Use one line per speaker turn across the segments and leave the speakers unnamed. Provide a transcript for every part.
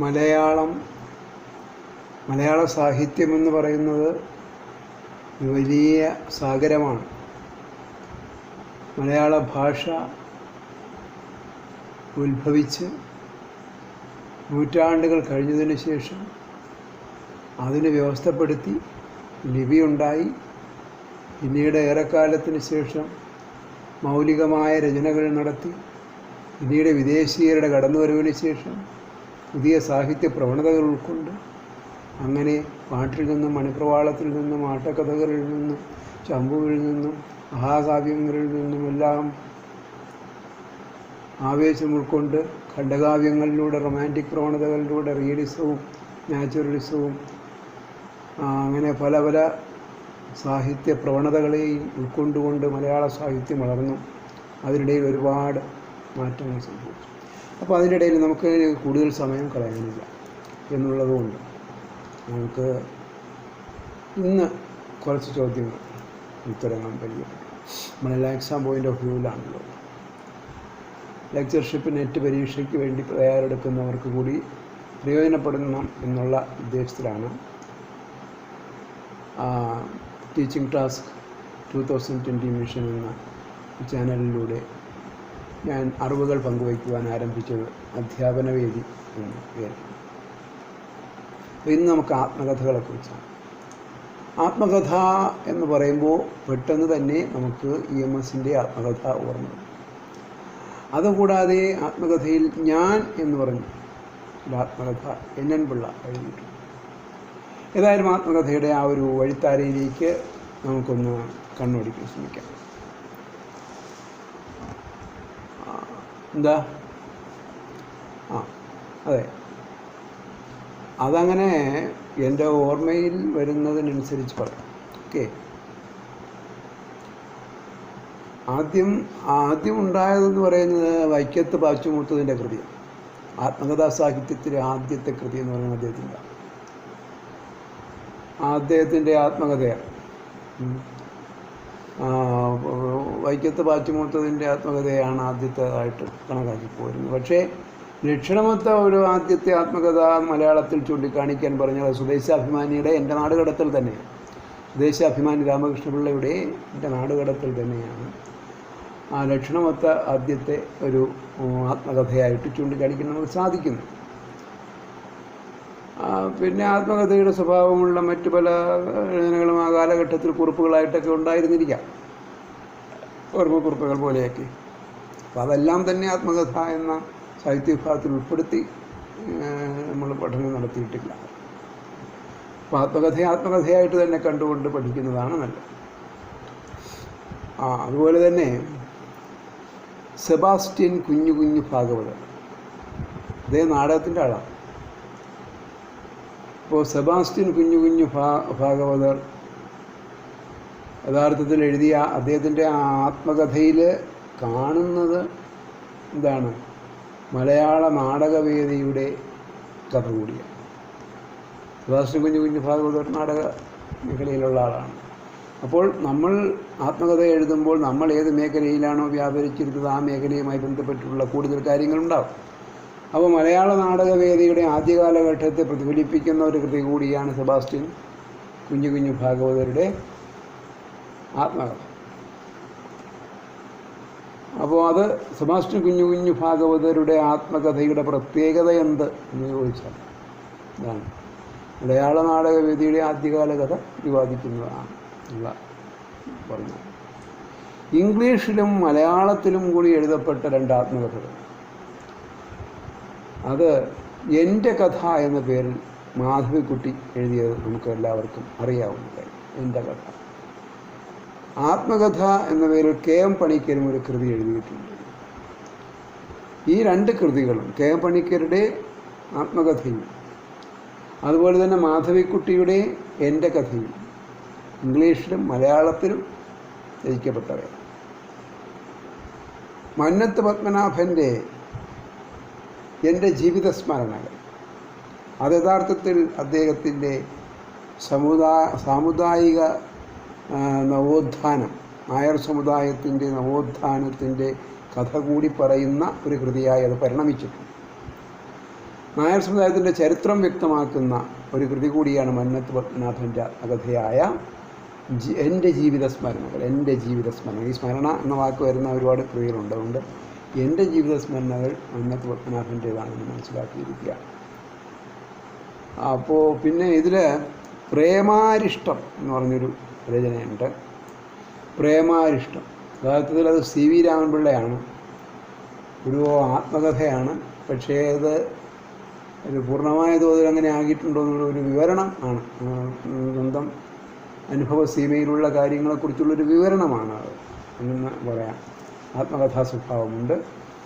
മലയാള സാഹിത്യമെന്ന് പറയുന്നത് വലിയ സാഗരമാണ്. മലയാള ഭാഷ ഉത്ഭവിച്ച് നൂറ്റാണ്ടുകൾ കഴിഞ്ഞതിന് ശേഷം അതിനെ വ്യവസ്ഥപ്പെടുത്തി ലിപിയുണ്ടായി. പിന്നീട് ഏറെക്കാലത്തിന് ശേഷം മൗലികമായ രചനകൾ നടത്തി. പിന്നീട് വിദേശീയരുടെ കടന്നുവരവിന് ശേഷം പുതിയ സാഹിത്യ പ്രവണതകൾ ഉൾക്കൊണ്ട് അങ്ങനെ പാട്ടിൽ നിന്നും മണിപ്രവാളത്തിൽ നിന്നും ആട്ടക്കഥകളിൽ നിന്നും ചമ്പുവിൽ നിന്നും മഹാകാവ്യങ്ങളിൽ നിന്നുമെല്ലാം ആവേശം ഉൾക്കൊണ്ട് ഖണ്ഡകാവ്യങ്ങളിലൂടെ റൊമാൻറ്റിക് പ്രവണതകളിലൂടെ റിയലിസവും നാച്ചുറലിസവും അങ്ങനെ പല പല സാഹിത്യ പ്രവണതകളെയും ഉൾക്കൊണ്ടുകൊണ്ട് മലയാള സാഹിത്യം വളർന്നു. അതിനിടയിൽ ഒരുപാട് മാറ്റങ്ങൾ സംഭവിച്ചു. അപ്പോൾ അതിനിടയിൽ നമുക്ക് കൂടുതൽ സമയം കളയാനില്ല എന്നുള്ളതുകൊണ്ട് നമുക്ക് ഇന്ന് കുറച്ച് ചോദ്യങ്ങൾ ഉത്തരങ്ങൾ പരിചയപ്പെട്ടു. നമ്മൾ എക്സാം പോയിൻ്റ് ഓഫ് വ്യൂവിലാണല്ലോ. ലെക്ചർഷിപ്പ് നെറ്റ് പരീക്ഷയ്ക്ക് വേണ്ടി തയ്യാറെടുക്കുന്നവർക്ക് കൂടി പ്രയോജനപ്പെടണം എന്നുള്ള ഉദ്ദേശത്തിലാണ് ടീച്ചിങ് ടാസ്ക് 2020 മിഷൻ എന്ന ചാനലിലൂടെ ഞാൻ അറിവുകൾ പങ്കുവയ്ക്കുവാൻ ആരംഭിച്ചത് അധ്യാപന വേദി എന്ന പേര്. അപ്പോൾ ഇന്ന് നമുക്ക് ആത്മകഥകളെക്കുറിച്ചാണ്. ആത്മകഥ എന്ന് പറയുമ്പോൾ പെട്ടെന്ന് തന്നെ നമുക്ക് EMSൻ്റെ ആത്മകഥ ഓർമ്മ വരും. അതുകൂടാതെ ആത്മകഥയിൽ ഞാൻ എന്ന് പറഞ്ഞു ഒരു ആത്മകഥ NN പിള്ള എഴുതിയിട്ടുണ്ട്. ഏതായാലും ആത്മകഥയുടെ ആ ഒരു വഴിത്താരയിലേക്ക് നമുക്കൊന്ന് കണ്ണോടിക്കാൻ ശ്രമിക്കാം. എന്താ അതെ, അതങ്ങനെ എൻ്റെ ഓർമ്മയിൽ വരുന്നതിനനുസരിച്ച് പറയാം. ഓക്കെ, ആദ്യം ഉണ്ടായതെന്ന് പറയുന്നത് വൈക്കത്ത് പാച്ചുമുത്തതിൻ്റെ കൃതിയാണ്. ആത്മകഥാ സാഹിത്യത്തിലെ ആദ്യത്തെ കൃതി എന്ന് പറയുന്നത് അദ്ദേഹത്തിൻ്റെ ആത്മകഥയാണ്. വൈക്കത്ത് പാച്ചുമുത്തതിൻ്റെ ആത്മകഥയാണ് ആദ്യത്തേതായിട്ട് കണക്കാക്കി പോരുന്നത്. പക്ഷേ ലക്ഷണമൊത്ത ഒരു ആദ്യത്തെ ആത്മകഥ മലയാളത്തിൽ ചൂണ്ടിക്കാണിക്കാൻ പറഞ്ഞത് സ്വദേശാഭിമാനിയുടെ എൻ്റെ നാടുകടത്തൽ തന്നെയാണ്. സ്വദേശാഭിമാനി രാമകൃഷ്ണപിള്ളയുടെ എൻ്റെ നാടുകടത്തൽ തന്നെയാണ് ആ ലക്ഷണമൊത്ത ആദ്യത്തെ ഒരു ആത്മകഥയായിട്ട് ചൂണ്ടിക്കാണിക്കാൻ നമുക്ക് സാധിക്കുന്നു. പിന്നെ ആത്മകഥയുടെ സ്വഭാവമുള്ള മറ്റു പല രചനകളും ആ കാലഘട്ടത്തിൽ കുറിപ്പുകളായിട്ടൊക്കെ ഉണ്ടായിരുന്നിരിക്കാം, ഓർമ്മക്കുറിപ്പുകൾ പോലെയൊക്കെ. അപ്പോൾ അതെല്ലാം തന്നെ ആത്മകഥ എന്ന സാഹിത്യ വിഭാഗത്തിൽ ഉൾപ്പെടുത്തി നമ്മൾ പഠനം നടത്തിയിട്ടില്ല. അപ്പോൾ ആത്മകഥയായിട്ട് തന്നെ കണ്ടുകൊണ്ട് പഠിക്കുന്നതാണ് നല്ലത്. അതുപോലെ തന്നെ സെബാസ്റ്റ്യൻ കുഞ്ഞു ഭാഗവതർ, അദ്ദേഹം നാടകത്തിൻ്റെ ആളാണ്. അപ്പോൾ സെബാസ്റ്റ്യൻ കുഞ്ഞു ഭാഗവതർ യഥാർത്ഥത്തിൽ എഴുതിയ അദ്ദേഹത്തിൻ്റെ ആത്മകഥയിൽ കാണുന്നത് എന്താണ്? മലയാള നാടകവേദിയുടെ കഥ കൂടിയാണ്. സെബാസ്റ്റ്യൻ കുഞ്ഞു ഭാഗവതർ നാടക മേഖലയിലുള്ള ആളാണ്. അപ്പോൾ നമ്മൾ ആത്മകഥ എഴുതുമ്പോൾ നമ്മൾ ഏത് മേഖലയിലാണോ വ്യാപരിച്ചിരുന്നത് ആ മേഖലയുമായി ബന്ധപ്പെട്ടുള്ള കൂടുതൽ കാര്യങ്ങളുണ്ടാവും. അപ്പോൾ മലയാള നാടകവേദിയുടെ ആദ്യ കാലഘട്ടത്തെ പ്രതിഫലിപ്പിക്കുന്ന ഒരു കൃതി കൂടിയാണ് സെബാസ്റ്റ്യൻ കുഞ്ഞു ഭാഗവതരുടെ ആത്മകഥ. അപ്പോൾ അത് സെബാസ്റ്റ്യൻ കുഞ്ഞു ഭാഗവതരുടെ ആത്മകഥയുടെ പ്രത്യേകത എന്ത് എന്ന് ചോദിച്ചാൽ ഇതാണ്: മലയാള നാടകവേദിയുടെ ആദ്യകാല കഥ പ്രതിപാദിക്കുന്നതാണ് എന്ന് പറഞ്ഞു. ഇംഗ്ലീഷിലും മലയാളത്തിലും കൂടി എഴുതപ്പെട്ട 2 ആത്മകഥകൾ. അത് എൻ്റെ കഥ എന്ന പേരിൽ മാധവിക്കുട്ടി എഴുതിയത് നമുക്ക് എല്ലാവർക്കും അറിയാവുന്ന കാര്യം. എൻ്റെ കഥ. ആത്മകഥ എന്ന പേരിൽ KM പണിക്കരും ഒരു കൃതി എഴുതിയിട്ടുണ്ട്. ഈ 2 കൃതികളും KM പണിക്കരുടെ ആത്മകഥയും അതുപോലെ തന്നെ മാധവിക്കുട്ടിയുടെ എൻ്റെ കഥയും ഇംഗ്ലീഷിലും മലയാളത്തിലും രചിക്കപ്പെട്ടവയാണ്. മന്നത്ത് പത്മനാഭൻ്റെ എൻ്റെ ജീവിത സ്മരണകൾ, അത് യഥാർത്ഥത്തിൽ അദ്ദേഹത്തിൻ്റെ സാമുദായിക നവോത്ഥാനം, നായർ സമുദായത്തിൻ്റെ നവോത്ഥാനത്തിൻ്റെ കഥ കൂടി പറയുന്ന ഒരു കൃതിയായി അത് പരിണമിച്ചിട്ടുണ്ട്. നായർ സമുദായത്തിൻ്റെ ചരിത്രം വ്യക്തമാക്കുന്ന ഒരു കൃതി കൂടിയാണ് മന്നത്ത് പത്മനാഭൻ്റെ ആത്മകഥയായ എൻ്റെ ജീവിത സ്മരണകൾ. എൻ്റെ ജീവിത സ്മരണകൾ, ഈ സ്മരണ എന്ന വാക്ക് വരുന്ന ഒരുപാട് കൃതികളുണ്ട്. അതുകൊണ്ട് എൻ്റെ ജീവിത സ്മരണകൾ മന്നത്ത് പത്മനാഭൻ്റേതാണെന്ന് മനസ്സിലാക്കിയിരിക്കുക. അപ്പോൾ പിന്നെ ഇതിൽ പ്രേമാരിഷ്ടം എന്ന് പറഞ്ഞൊരു രചനയുണ്ട്. പ്രേമാരിഷ്ടം യഥാർത്ഥത്തിൽ അത് സി വി രാമൻപിള്ളയാണ്. ഒരു ആത്മകഥയാണ്. പക്ഷേ അത് ഒരു പൂർണ്ണമായ തോതിൽ അങ്ങനെ ആകിയിട്ടുണ്ടോ എന്നുള്ളൊരു വിവരണം ആണ്. സ്വന്തം അനുഭവ സീമയിലുള്ള കാര്യങ്ങളെക്കുറിച്ചുള്ളൊരു വിവരണമാണ് അത് എന്ന് പറയാം. ആത്മകഥാ സ്വഭാവമുണ്ട്.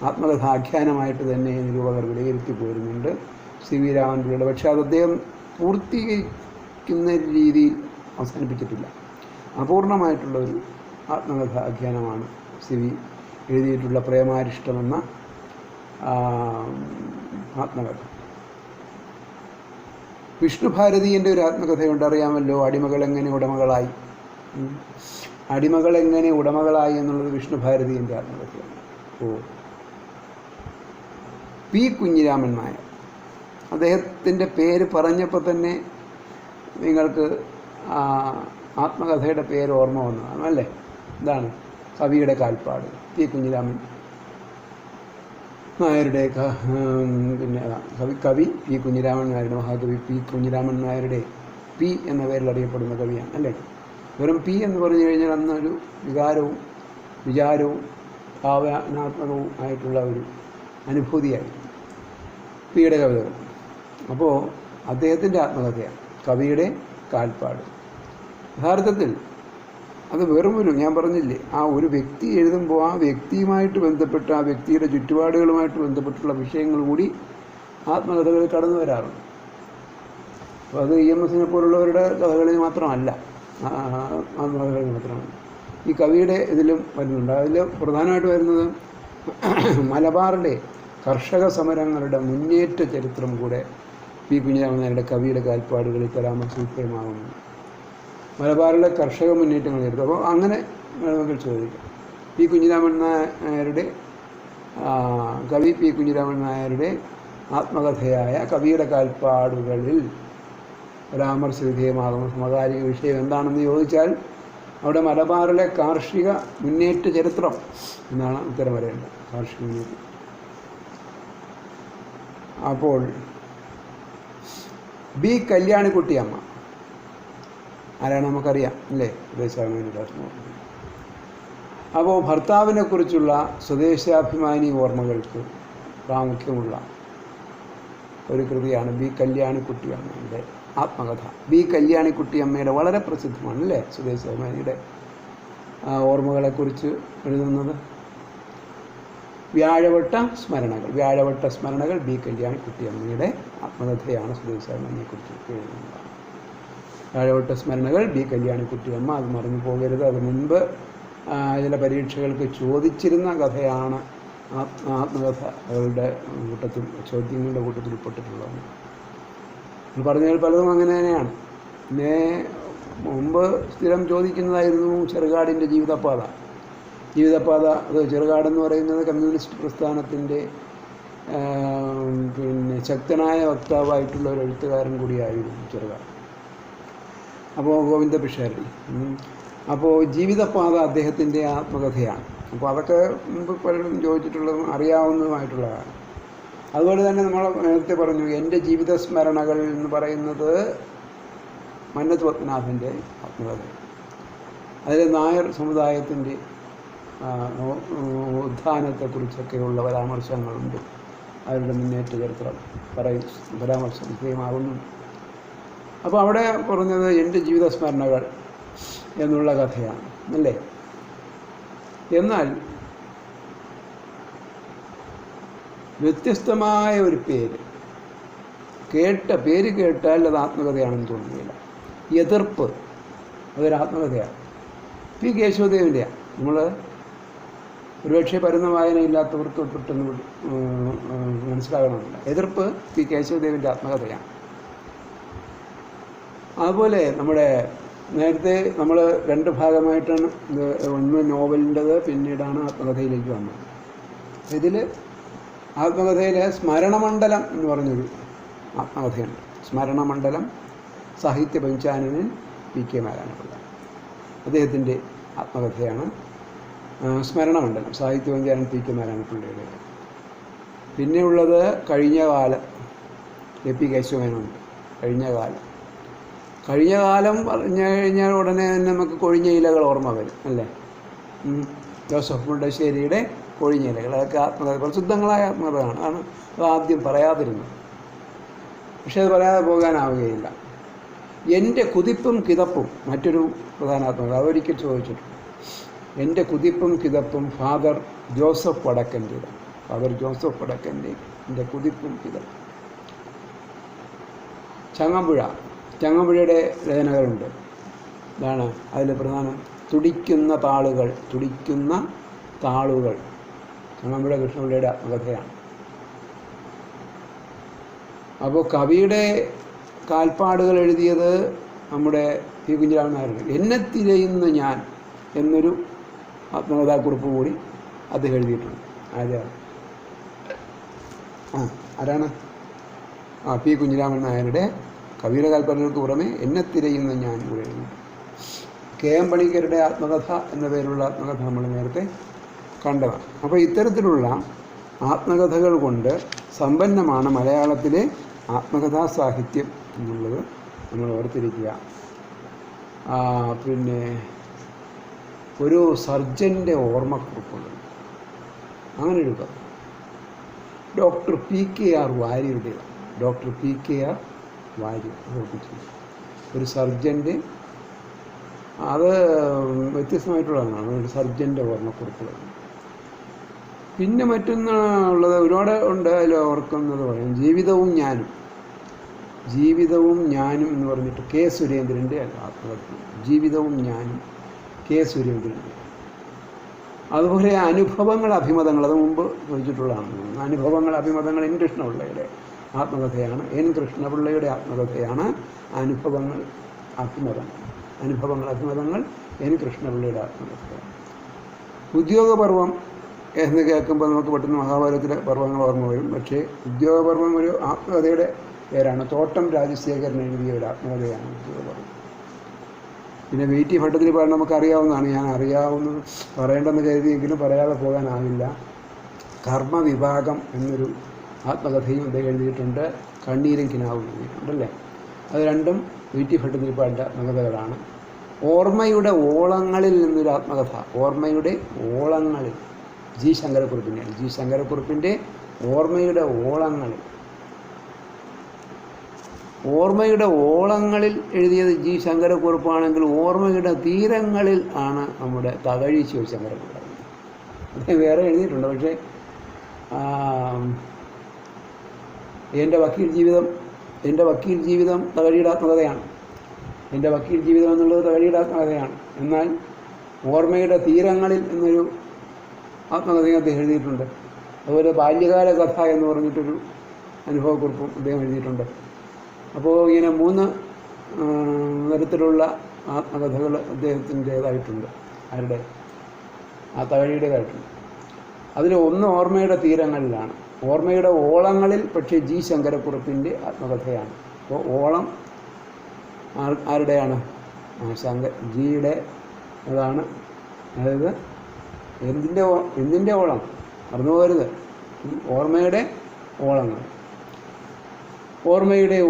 ആത്മകഥാഖ്യാനമായിട്ട് തന്നെ നിരൂപകർ വിലയിരുത്തി പോരുന്നുണ്ട് സി വി രാമൻപിള്ളയുടെ. പക്ഷേ അത് അദ്ദേഹം പൂർത്തീകരിക്കുന്ന രീതിയിൽ അവസാനിപ്പിച്ചിട്ടില്ല. അപൂർണമായിട്ടുള്ള ഒരു ആത്മകഥാഖ്യാനമാണ് സി വി എഴുതിയിട്ടുള്ള പ്രേമാരിഷ്ടമെന്ന ആത്മകഥ. വിഷ്ണുഭാരതീയൻ്റെ ഒരു ആത്മകഥയുണ്ട്, അറിയാമല്ലോ, അടിമകൾ എങ്ങനെ ഉടമകളായി. അടിമകൾ എങ്ങനെ ഉടമകളായി എന്നുള്ളത് വിഷ്ണുഭാരതീയൻ്റെ ആത്മകഥയാണ്. പി കുഞ്ഞിരാമൻ നായർ, അദ്ദേഹത്തിൻ്റെ പേര് പറഞ്ഞപ്പോൾ തന്നെ നിങ്ങൾക്ക് ആത്മകഥയുടെ പേര് ഓർമ്മ വന്നതാണ് അല്ലേ? എന്താണ്? കവിയുടെ കാൽപ്പാട്. പി കുഞ്ഞിരാമൻ നായരുടെ പിന്നെ കവി പി കുഞ്ഞിരാമൻ നായരുടെ, മഹാകവി പി കുഞ്ഞിരാമൻ നായരുടെ പി എന്ന പേരിൽ അറിയപ്പെടുന്ന കവിയാണ് അല്ലേ? വെറും പി എന്ന് പറഞ്ഞു കഴിഞ്ഞാൽ അന്നൊരു വിചാരവും ഭാവനാത്മകവും ആയിട്ടുള്ള ഒരു അനുഭൂതിയായിരുന്നു പിയുടെ കവിതകൾ. അപ്പോൾ അദ്ദേഹത്തിൻ്റെ ആത്മകഥയാണ് കവിയുടെ കാൽപ്പാട്. യഥാർത്ഥത്തിൽ അത് വെറുമൊരു, ഞാൻ പറഞ്ഞില്ലേ, ആ ഒരു വ്യക്തി എഴുതുമ്പോൾ ആ വ്യക്തിയുമായിട്ട് ബന്ധപ്പെട്ട, ആ വ്യക്തിയുടെ ചുറ്റുപാടുകളുമായിട്ട് ബന്ധപ്പെട്ടുള്ള വിഷയങ്ങൾ കൂടി ആത്മകഥകളിൽ കടന്നു വരാറുണ്ട്. അപ്പോൾ അത് EMS പോലുള്ളവരുടെ കഥകളിൽ മാത്രമല്ല, ആത്മകഥകളിൽ മാത്രമല്ല, ഈ കവിയുടെ ഇതിലും വരുന്നുണ്ട്. അതിൽ പ്രധാനമായിട്ട് വരുന്നത് മലബാറിലെ കർഷക സമരങ്ങളുടെ മുന്നേറ്റ ചരിത്രം കൂടെ പി കുഞ്ഞിരാമൻ നായരുടെ കവിയുടെ കാൽപ്പാടുകളിൽ പരാമർശിക്കമാകുന്നു. മലബാറിലെ കർഷക മുന്നേറ്റങ്ങൾ എടുത്തു. അപ്പോൾ അങ്ങനെ വേണമെങ്കിൽ ചോദിക്കാം. പി കുഞ്ഞിരാമൻ നായരുടെ കവി പി കുഞ്ഞിരാമൻ നായരുടെ ആത്മകഥയായ കവിയുടെ കാൽപ്പാടുകളിൽ പരാമർശ വിധേയമാകുന്ന സമകാലിക വിഷയം എന്താണെന്ന് ചോദിച്ചാൽ അവിടെ മലബാറിലെ കാർഷിക മുന്നേറ്റ ചരിത്രം എന്നാണ് ഉത്തരം വരേണ്ടത്. കാർഷിക മുന്നേറ്റം. അപ്പോൾ ബി കല്യാണിക്കുട്ടിയമ്മ ആരാണ് നമുക്കറിയാം അല്ലേ? സ്വദേശാഭിമാനിയുടെ. അപ്പോൾ ഭർത്താവിനെ കുറിച്ചുള്ള സ്വദേശാഭിമാനി ഓർമ്മകൾക്ക് പ്രാമുഖ്യമുള്ള ഒരു കൃതിയാണ് ബി കല്യാണിക്കുട്ടിയമ്മയുടെ ആത്മകഥ. ബി കല്യാണിക്കുട്ടിയമ്മയുടെ വളരെ പ്രസിദ്ധമാണ് അല്ലേ സ്വദേശാഭിമാനിയുടെ ഓർമ്മകളെക്കുറിച്ച് എഴുതുന്നത്. വ്യാഴവട്ട സ്മരണകൾ ബി കല്യാണിക്കുട്ടിയമ്മയുടെ ആത്മകഥയാണ് സ്വദേശാഭിമാനിയെക്കുറിച്ച് എഴുതുന്നത്. വ്യാഴവട്ട സ്മരണകൾ ബി കല്യാണിക്കുട്ടിയമ്മ, അത് മറന്നു പോകരുത്. അത് മുൻപ് ചില പരീക്ഷകൾക്ക് ചോദിച്ചിരുന്ന കഥയാണ്. ആത്മകഥകളുടെ കൂട്ടത്തിൽ, ചോദ്യങ്ങളുടെ കൂട്ടത്തിൽ ഉൾപ്പെട്ടിട്ടുള്ളതാണ്. പറഞ്ഞാൽ പലതും അങ്ങനെ തന്നെയാണ്. പിന്നെ മുമ്പ് സ്ഥിരം ചോദിക്കുന്നതായിരുന്നു ചെറുകാടിൻ്റെ ജീവിതപാത. അത് ചെറുകാടെന്ന് പറയുന്നത് കമ്മ്യൂണിസ്റ്റ് പ്രസ്ഥാനത്തിൻ്റെ പിന്നെ ശക്തനായ വക്താവായിട്ടുള്ള ഒരു എഴുത്തുകാരൻ കൂടിയായിരുന്നു ചെറുകാട്. അപ്പോൾ ഗോവിന്ദ പിഷാരടി. അപ്പോൾ ജീവിതപാത അദ്ദേഹത്തിൻ്റെ ആത്മകഥയാണ്. അപ്പോൾ അതൊക്കെ മുമ്പ് പലരും ചോദിച്ചിട്ടുള്ളതും അറിയാവുന്നതുമായിട്ടുള്ളതാണ്. അതുപോലെ തന്നെ നമ്മൾ നേരത്തെ പറഞ്ഞു എൻ്റെ ജീവിത സ്മരണകൾ എന്ന് പറയുന്നത് മന്നത്ത് പത്മനാഭൻ്റെ ആത്മകഥ. അതിൽ നായർ സമുദായത്തിൻ്റെ ഉത്ഥാനത്തെക്കുറിച്ചൊക്കെയുള്ള പരാമർശങ്ങളുണ്ട്. അവരുടെ മുന്നേറ്റ ചരിത്രം പരാമർശം വിധേയമാകുന്നു. അപ്പോൾ അവിടെ പറഞ്ഞത് എൻ്റെ ജീവിത സ്മരണകൾ എന്നുള്ള കഥയാണ് അല്ലേ? എന്നാൽ വ്യത്യസ്തമായ ഒരു പേര് കേട്ടാൽ അത് ആത്മകഥയാണെന്ന് തോന്നുന്നില്ല. എതിർപ്പ്, അതൊരു ആത്മകഥയാണ്. പി കേശവദേവൻ്റെയാണ്. നമ്മൾ ഒരുപക്ഷെ പരന്ന വായനയില്ലാത്തവർക്ക് പെട്ടെന്ന് മനസ്സിലാകണമെന്നില്ല. എതിർപ്പ് പി കേശവദേവൻ്റെ ആത്മകഥയാണ്. അതുപോലെ നമ്മുടെ നേരത്തെ നമ്മൾ രണ്ട് ഭാഗമായിട്ടാണ് ഒന്ന് നോവലിൻ്റെത്, പിന്നീടാണ് ആത്മകഥയിലേക്ക് വന്നത്. ഇതിൽ ആത്മകഥയിലെ സ്മരണമണ്ഡലം എന്ന് പറഞ്ഞൊരു ആത്മകഥയുണ്ട്. സ്മരണമണ്ഡലം സാഹിത്യ പഞ്ചാനനൻ PK നാരായണപിള്ള, അദ്ദേഹത്തിൻ്റെ ആത്മകഥയാണ് സ്മരണമണ്ഡലം. സാഹിത്യ പഞ്ചാനൻ PK നാരായണപിള്ളയുടെ. പിന്നെ ഉള്ളത് കഴിഞ്ഞ കാലം, AP കേശവനുണ്ട്. കഴിഞ്ഞ കാലം പറഞ്ഞു കഴിഞ്ഞാൽ ഉടനെ തന്നെ നമുക്ക് കൊഴിഞ്ഞ ഇലകൾ ഓർമ്മ വരും അല്ലേ? ജോസഫ് മുണ്ടശ്ശേരിയുടെ കൊഴിഞ്ഞ ഇലകൾ, അതൊക്കെ ആത്മകഥ, പ്രസിദ്ധങ്ങളായ ആത്മകഥയാണ്. അത് ആദ്യം പറയാതിരുന്നത്. പക്ഷെ അത് പറയാതെ പോകാനാവുകയില്ല. എൻ്റെ കുതിപ്പും കിതപ്പും മറ്റൊരു പ്രധാന ആത്മകഥ, അതൊരിക്കൽ ചോദിച്ചിട്ടുണ്ട്. എൻ്റെ കുതിപ്പും കിതപ്പും ഫാദർ ജോസഫ് വടക്കൻ്റെ എൻ്റെ കുതിപ്പും കിതപ്പും. ചങ്ങമ്പുഴയുടെ രചനകളുണ്ട്. ഇതാണ് അതിൽ പ്രധാനം. തുടിക്കുന്ന താളുകൾ ചങ്ങമ്പുഴ കൃഷ്ണപിള്ളയുടെ ആത്മകഥയാണ്. അപ്പോൾ കവിയുടെ കാൽപ്പാടുകൾ എഴുതിയത് നമ്മുടെ P. കുഞ്ഞിരാമൻ നായർ. എന്നെ തിരയുന്ന ഞാൻ എന്നൊരു ആത്മകഥാക്കുറിപ്പ് കൂടി അദ്ദേഹം എഴുതിയിട്ടുണ്ട്. ആരാണ്? P. കുഞ്ഞിരാമൻ നായരുടെ കവിയുടെ കാൽപ്പാടുകൾക്ക് പുറമെ എന്നെ തിരയുന്ന ഞാൻ കൂടെ എഴുതി. KM പണിക്കരുടെ ആത്മകഥ എന്ന പേരുള്ള ആത്മകഥ നമ്മൾ നേരത്തെ കണ്ടതാണ്. അപ്പോൾ ഇത്തരത്തിലുള്ള ആത്മകഥകൾ കൊണ്ട് സമ്പന്നമാണ് മലയാളത്തിലെ ആത്മകഥാ സാഹിത്യം എന്നുള്ളത് നമ്മൾ ഓർത്തിരിക്കുക. പിന്നെ ഒരു സർജൻ്റെ ഓർമ്മക്കുറിപ്പുണ്ട്. അങ്ങനെ ഒരു കഥ ഡോക്ടർ PKR വാര്യരുടേതാണ്. ഡോക്ടർ PKR വാര്യർ ഒരു സർജൻ്റെ, അത് വ്യത്യസ്തമായിട്ടുള്ളതാണ്. ഒരു സർജൻ്റെ ഓർമ്മക്കുറിപ്പുകൾ. പിന്നെ മറ്റൊന്നുള്ളത് ഒരുപാട് ഉണ്ട്. അതിൽ ഓർക്കുന്നത് പറയാം, ജീവിതവും ഞാനും എന്ന് പറഞ്ഞിട്ട് K. സുരേന്ദ്രൻ്റെ ആത്മകഥ. ജീവിതവും ഞാനും K. സുരേന്ദ്രൻ്റെ. അതുപോലെ അനുഭവങ്ങൾ അഭിമതങ്ങൾ, അത് മുമ്പ് ചോദിച്ചിട്ടുള്ളതാണ്. അനുഭവങ്ങൾ അഭിമതങ്ങൾ N. കൃഷ്ണപിള്ളയുടെ ആത്മകഥയാണ്. N. കൃഷ്ണപിള്ളയുടെ ആത്മകഥയാണ് അനുഭവങ്ങൾ അഭിമതങ്ങൾ N. കൃഷ്ണപിള്ളയുടെ ആത്മകഥയാണ്. ഉദ്യോഗപർവം എന്ന് കേൾക്കുമ്പോൾ നമുക്ക് പെട്ടെന്ന് മഹാഭാരതത്തിലെ പർവ്വങ്ങൾ ഓർമ്മ വരും. പക്ഷേ ഉദ്യോഗപർവം ഒരു ആത്മകഥയുടെ പേരാണ്. തോട്ടം രാജശേഖരൻ എഴുതിയ ഒരു ആത്മകഥയാണ് ഉദ്യോഗപർവം. പിന്നെ VT ഭട്ടതിരിപ്പാട് നമുക്കറിയാവുന്നതാണ്. ഞാൻ അറിയാവുന്നത് പറയേണ്ടെന്ന് കരുതിയെങ്കിലും പറയാതെ പോകാനാവില്ല. കർമ്മവിഭാഗം എന്നൊരു ആത്മകഥയും അദ്ദേഹം എഴുതിയിട്ടുണ്ട്. കണ്ണീരും കിനാവും എഴുതിയിട്ടുണ്ടല്ലേ? അത് രണ്ടും VT ഭട്ടതിരിപ്പാടിൻ്റെ ആത്മകഥകളാണ്. ഓർമ്മയുടെ ഓളങ്ങളിൽ എന്നൊരു ആത്മകഥ. ഓർമ്മയുടെ ഓളങ്ങളിൽ G. ശങ്കരക്കുറുപ്പിൻ്റെയാണ്. G. ശങ്കരക്കുറുപ്പിൻ്റെ ഓർമ്മയുടെ ഓളങ്ങളിൽ എഴുതിയത് G. ശങ്കരക്കുറുപ്പാണെങ്കിൽ ഓർമ്മയുടെ തീരങ്ങളിൽ ആണ് നമ്മുടെ തകഴി ശിവശങ്കരക്കുറുപ്പ്. അദ്ദേഹം വേറെ എഴുതിയിട്ടുണ്ട്. പക്ഷേ എൻ്റെ വക്കീൽ ജീവിതം തകഴിയുടെ ആത്മകഥയാണ്. എൻ്റെ വക്കീൽ ജീവിതം എന്നുള്ളത് തകഴിയുടെ ആത്മകഥയാണ്. എന്നാൽ ഓർമ്മയുടെ തീരങ്ങളിൽ എന്നൊരു ആത്മകഥയും അദ്ദേഹം എഴുതിയിട്ടുണ്ട്. അതുപോലെ ബാല്യകാല കഥ എന്ന് പറഞ്ഞിട്ടൊരു അനുഭവക്കുറിപ്പും അദ്ദേഹം എഴുതിയിട്ടുണ്ട്. അപ്പോൾ ഇങ്ങനെ 3 തരത്തിലുള്ള ആത്മകഥകൾ അദ്ദേഹത്തിൻ്റേതായിട്ടുണ്ട്. ആരുടെ? തകഴിയുടേതായിട്ടുണ്ട്. അതിൽ ഒന്ന് ഓർമ്മയുടെ തീരങ്ങളിലാണ്. ഓർമ്മയുടെ ഓളങ്ങളിൽ പക്ഷേ G. ശങ്കരക്കുറുപ്പിൻ്റെ ആത്മകഥയാണ്. അപ്പോൾ ഓളം ആരുടെയാണ്? ജിയുടെ അതാണ്. അതായത് എന്തിൻ്റെ ഓളം മറന്നു പോകരുത്. ഓർമ്മയുടെ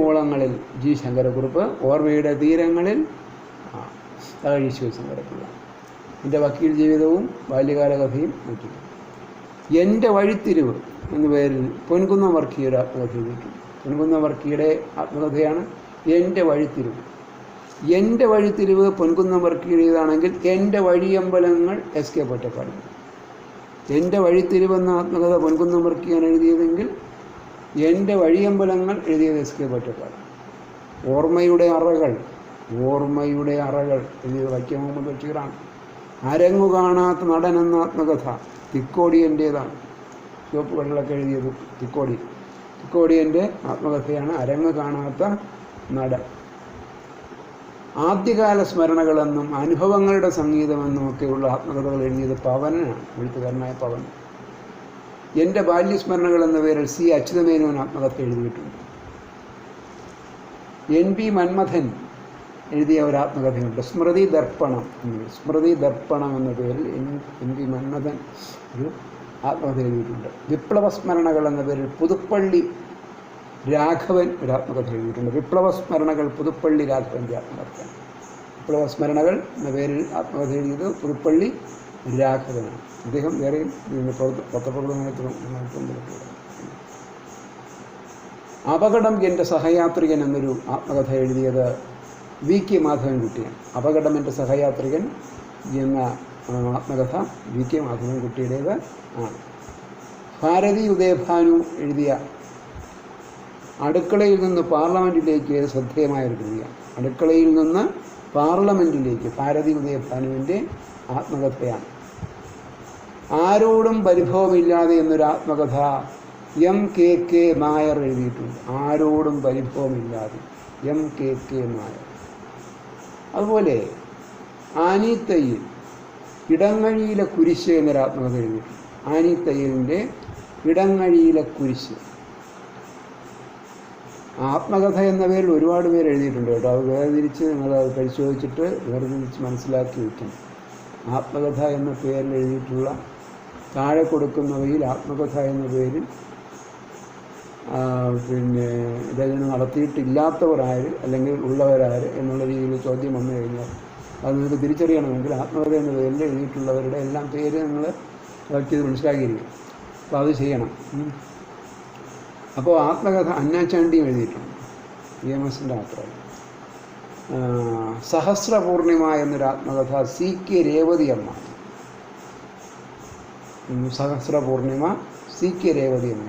ഓളങ്ങളിൽ G. ശങ്കരക്കുറുപ്പ്. ഓർമ്മയുടെ തീരങ്ങളിൽ തകഴി ശിവശങ്കരപ്പിള്ള. എൻ്റെ വക്കീൽ ജീവിതവും ബാല്യകാല കഥയും മറ്റും. എൻ്റെ വഴിത്തിരിവ് എന്ന പേരിൽ പൊൻകുന്നം വർക്കിയുടെ ആത്മകഥ എഴുതിയിട്ടുണ്ട്. പൊൻകുന്നം വർക്കിയുടെ ആത്മകഥയാണ് എൻ്റെ വഴിത്തിരിവ്. പൊൻകുന്നം വർക്കിയുടേതാണെങ്കിൽ എൻ്റെ വഴിയമ്പലങ്ങൾ SK പൊറ്റക്കാട്. എൻ്റെ വഴിത്തിരിവ് എന്ന ആത്മകഥ പൊൻകുന്നം വർക്കിയാണ് എഴുതിയതെങ്കിൽ എൻ്റെ വഴിയമ്പലങ്ങൾ എഴുതിയത് SK പൊറ്റക്കാട്. ഓർമ്മയുടെ അറകൾ എഴുതിയത് വൈക്കം മുഹമ്മദ് ബഷീറാണ്. അരങ്ങു കാണാത്ത നടൻ എന്ന ആത്മകഥ തിക്കോടിയൻ്റേതാണ്. ചുവപ്പ് കടലൊക്കെ എഴുതിയത് തിക്കോടിയൻ്റെ ആത്മകഥയാണ് അരങ്ങ് കാണാത്ത നടൻ. ആദ്യകാല സ്മരണകളെന്നും അനുഭവങ്ങളുടെ സംഗീതമെന്നും ഒക്കെയുള്ള ആത്മകഥകൾ എഴുതിയത് പവനാണ്, എഴുത്തുകാരനായ പവൻ. എൻ്റെ ബാല്യസ്മരണകൾ എന്ന പേരിൽ സി അച്യുതമേനോൻ ആത്മകഥ എഴുതിയിട്ടുണ്ട്. NP മന്മഥൻ എഴുതിയ ഒരു ആത്മകഥയുണ്ട്, സ്മൃതി ദർപ്പണം. സ്മൃതി ദർപ്പണം എന്ന പേരിൽ NP മന്മഥൻ ഒരു ആത്മകഥ എഴുതിയിട്ടുണ്ട്. വിപ്ലവസ്മരണകൾ എന്ന പേരിൽ പുതുപ്പള്ളി രാഘവൻ ഒരു ആത്മകഥ എഴുതിയിട്ടുണ്ട്. വിപ്ലവസ്മരണകൾ പുതുപ്പള്ളി രാഘവൻ്റെ ആത്മകഥയാണ്. വിപ്ലവസ്മരണകൾ എന്ന പേരിൽ ആത്മകഥ എഴുതിയത് പുതുപ്പള്ളി രാഘവനാണ്. അദ്ദേഹം വേറെയും പത്രപ്രവർത്തനത്തിലും. അപകടം എൻ്റെ സഹയാത്രികൻ എന്നൊരു ആത്മകഥ എഴുതിയത് VK മാധവൻകുട്ടിയാണ്. അപകടം എൻ്റെ സഹയാത്രികൻ എന്ന ആത്മകഥ VK മാധവൻകുട്ടിയുടേത് ആണ്. ഭാരതി ഉദയഭാനു എഴുതിയ അടുക്കളയിൽ നിന്ന് പാർലമെൻറ്റിലേക്ക് ശ്രദ്ധേയമായൊരു കൃതിയാണ്. അടുക്കളയിൽ നിന്ന് പാർലമെൻറ്റിലേക്ക് ഭാരതി ഉദയഭാനുവിൻ്റെ ആത്മകഥയാണ്. ആരോടും പരിഭവമില്ലാതെ എന്നൊരു ആത്മകഥ MKK നായർ എഴുതിയിട്ടുണ്ട്. ആരോടും പരിഭവമില്ലാതെ MKK നായർ. അതുപോലെ ആനി തയ്യൽ ഇടങ്ങഴിയിലെ കുരിശ് എന്നൊരു ആത്മകഥ എഴുതിയിട്ടുണ്ട്. ആനി തയ്യലിൻ്റെ ഇടങ്ങഴിയിലെ കുരിശ്. ആത്മകഥ എന്ന പേരിൽ ഒരുപാട് പേര് എഴുതിയിട്ടുണ്ട് കേട്ടോ. അത് വേർതിരിച്ച് നിങ്ങളത് പരിശോധിച്ചിട്ട് വേർതിരിച്ച് മനസ്സിലാക്കി വയ്ക്കണം. ആത്മകഥ എന്ന പേരിൽ എഴുതിയിട്ടുള്ള താഴെ കൊടുക്കുന്നവയിൽ ആത്മകഥ എന്ന പേരിൽ രചന നടത്തിയിട്ടില്ലാത്തവർ ആര് അല്ലെങ്കിൽ ഉള്ളവരാര് എന്നുള്ള രീതിയിൽ ചോദ്യം വന്നു കഴിഞ്ഞാൽ അത് നിങ്ങൾക്ക് തിരിച്ചറിയണമെങ്കിൽ ആത്മകഥ എന്ന പേരിൽ എഴുതിയിട്ടുള്ളവരുടെ എല്ലാം പേര് നിങ്ങൾ കളക്ട് ചെയ്ത് മനസ്സിലാക്കിയിരിക്കും. അപ്പോൾ അത് ചെയ്യണം. അപ്പോൾ ആത്മകഥ അന്നാചാണ്ടിയും എഴുതിയിട്ടുണ്ട്, EMSൻ്റെ ആത്മകഥ. സഹസ്രപൂർണിമ എന്നൊരു ആത്മകഥ CK രേവതി അമ്മ. സഹസ്രപൂർണിമ CK രേവതി അമ്മ.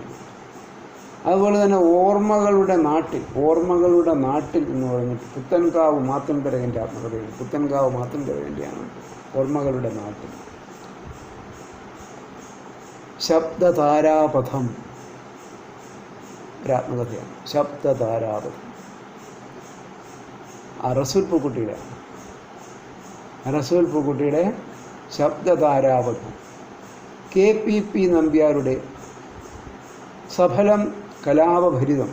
അതുപോലെ തന്നെ ഓർമ്മകളുടെ നാട്ടിൽ എന്ന് പറഞ്ഞിട്ട് പുത്തൻകാവ് മാത്തൻകരകൻ്റെ ആത്മകഥയാണ്. പുത്തൻകാവ് മാത്തൻകരകൻ്റെയാണ് ഓർമ്മകളുടെ നാട്ടിൽ. ശബ്ദതാരാപഥം ഒരാത്മകഥയാണ്. ശബ്ദതാരാപഥം റസൂൽ പൂക്കുട്ടിയുടെ ശബ്ദതാരാപഥം. KPP നമ്പ്യാരുടെ സഫലം കലാപഭരിതം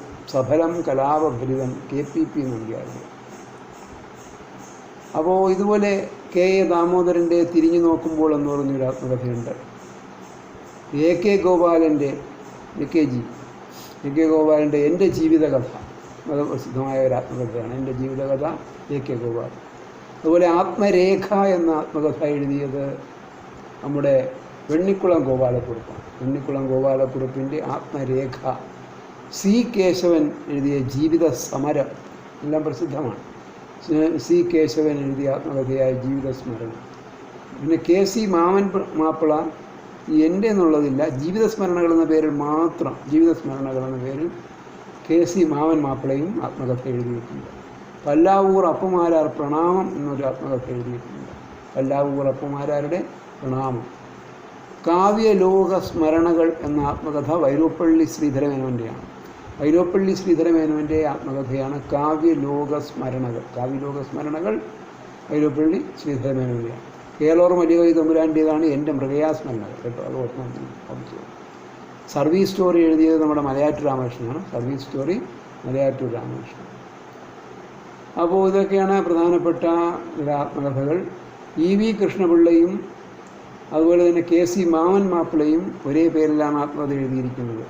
KPP നമ്പ്യാരുടെ. അപ്പോൾ ഇതുപോലെ KA ദാമോദരൻ്റെ തിരിഞ്ഞു നോക്കുമ്പോൾ എന്ന് പറഞ്ഞൊരു ആത്മകഥയുണ്ട്. AK ഗോപാലൻ്റെ AK ഗോപാലൻ്റെ എൻ്റെ ജീവിതകഥ, അത് പ്രസിദ്ധമായ ഒരു ആത്മകഥയാണ്. എൻ്റെ ജീവിതകഥ AK ഗോപാലൻ. അതുപോലെ ആത്മരേഖ എന്ന ആത്മകഥ എഴുതിയത് നമ്മുടെ വെണ്ണിക്കുളം ഗോപാലക്കുറുപ്പിൻ്റെ ആത്മരേഖ. C കേശവൻ എഴുതിയ ജീവിത സമരം എല്ലാം പ്രസിദ്ധമാണ്. C കേശവൻ എഴുതിയ ആത്മകഥയായ ജീവിത സ്മരണം. പിന്നെ KC മാമൻ മാപ്പിള എൻ്റെ എന്നുള്ളതില്ല, ജീവിതസ്മരണകൾ എന്ന പേരിൽ മാത്രം, ജീവിതസ്മരണകൾ എന്ന പേരിൽ KC മാമൻ മാപ്പിളയും ആത്മകഥ എഴുതിയിട്ടുണ്ട്. പല്ലാവൂർ അപ്പുമാരാർ പ്രണാമം എന്നൊരു ആത്മകഥ എഴുതിയിട്ടുണ്ട്. പല്ലാവൂർ അപ്പുമാരാരുടെ പ്രണാമം. കാവ്യലോക സ്മരണകൾ എന്ന ആത്മകഥ വൈലോപ്പള്ളി ശ്രീധരമേനോൻ്റെയാണ്. വൈലോപ്പള്ളി ശ്രീധരമേനോൻ്റെ ആത്മകഥയാണ് കാവ്യലോക സ്മരണകൾ വൈലോപ്പള്ളി ശ്രീധരമേനോൻ്റെയാണ്. കേളോർ മലികൈ തമ്പുരാൻ്റേതാണ് എൻ്റെ മൃഗയാസ്മരണകൾ കേട്ടോ. അത് ഓർമ്മ. സർവീസ് സ്റ്റോറി എഴുതിയത് നമ്മുടെ മലയാറ്റൂർ രാമകൃഷ്ണനാണ്. അപ്പോൾ ഇതൊക്കെയാണ് പ്രധാനപ്പെട്ട ആത്മകഥകൾ. EV കൃഷ്ണപിള്ളയും അതുപോലെ തന്നെ KC മാമൻ മാപ്പിളയും ഒരേ പേരിലാണ് ആത്മകഥ എഴുതിയിരിക്കുന്നത്.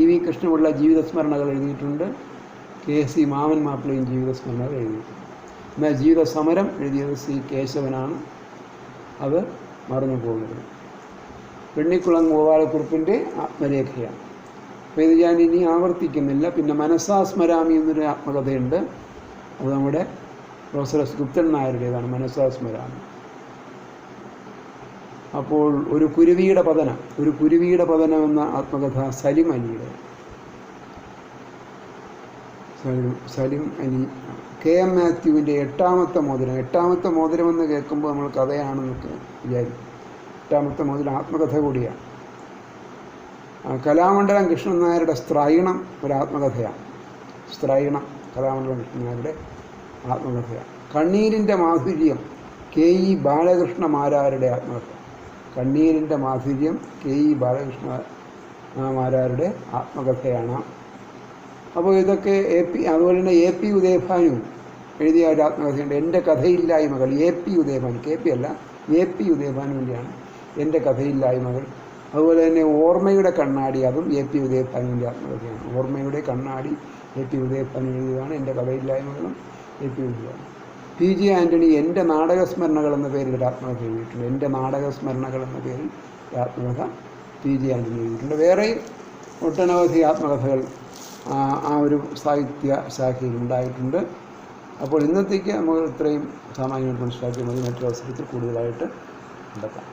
EV കൃഷ്ണപിള്ള ജീവിതസ്മരണകൾ എഴുതിയിട്ടുണ്ട്, KC മാമൻ മാപ്പിളയും ജീവിതസ്മരണകൾ എഴുതിയിട്ടുണ്ട്. എന്നാൽ ജീവിത സമരം എഴുതിയത് C കേശവനാണ്. അത് മറന്നു പോകുന്നത്. വെണ്ണിക്കുളം ഗോപാലക്കുറുപ്പിൻ്റെ ആത്മരേഖയാണ്. അപ്പോൾ ഇത് ഞാൻ ഇനി ആവർത്തിക്കുന്നില്ല. പിന്നെ മനസാ സ്മരാമി എന്നൊരു ആത്മകഥയുണ്ട്. അത് നമ്മുടെ പ്രൊഫസർ S ഗുപ്തൻ നായരുടേതാണ്, മനസാ സ്മരാമി. അപ്പോൾ ഒരു കുരുവിയുടെ പതനം എന്ന ആത്മകഥ സലിം അലി. KM മാത്യുവിൻ്റെ എട്ടാമത്തെ മോതിരം എന്ന് കേൾക്കുമ്പോൾ നമ്മൾ കഥയാണെന്നൊക്കെ വിചാരിക്കും. എട്ടാമത്തെ മോതിരം ആത്മകഥ കൂടിയാണ്. കലാമണ്ഡലം കൃഷ്ണൻ നായരുടെ സ്ത്രൈണം ഒരു ആത്മകഥയാണ്. കലാമണ്ഡലം കൃഷ്ണൻ നായരുടെ ആത്മകഥയാണ്. കണ്ണീരിൻ്റെ മാധുര്യം KE ബാലകൃഷ്ണ മാരാരുടെ ആത്മകഥ. KE ബാലകൃഷ്ണ മാരാരുടെ ആത്മകഥയാണ്. അപ്പോൾ ഇതൊക്കെ അതുപോലെ തന്നെ AP ഉദയഭാനു എഴുതിയ ഒരു ആത്മകഥയുണ്ട്, എൻ്റെ കഥയില്ലായ്മകൾ. AP ഉദയഭാനു, KP അല്ല, AP ഉദയഭാനുവിൻ്റെയാണ് എൻ്റെ കഥയില്ലായ്മകൾ. അതുപോലെ തന്നെ ഓർമ്മയുടെ കണ്ണാടി, അതും AP ഉദയഭാനുവിൻ്റെ ആത്മകഥയാണ്. ഓർമ്മയുടെ കണ്ണാടി AP ഉദയഭാനു എഴുതിയതാണ്. എൻ്റെ കഥയില്ലായ്മകളും AP ഉദയഭാനു. PG ആൻ്റണി എൻ്റെ നാടകസ്മരണകൾ എന്ന പേരിൽ ഒരു ആത്മകഥ എഴുതിയിട്ടുണ്ട്. എൻ്റെ നാടകസ്മരണകൾ എന്ന പേരിൽ ആത്മകഥ PG ആൻ്റണി എഴുതിയിട്ടുണ്ട്. വേറെയും ഒട്ടനവധി ആത്മകഥകൾ ആ ഒരു സാഹിത്യ ശാഖയിൽ ഉണ്ടായിട്ടുണ്ട്. അപ്പോൾ ഇന്നത്തേക്ക് നമ്മൾ ഇത്രയും സാമാന്യമായിട്ട് മനസ്സിലാക്കിയാൽ മതി. മറ്റൊരു അവസരത്തിൽ കൂടുതലായിട്ട് കണ്ടെത്താം.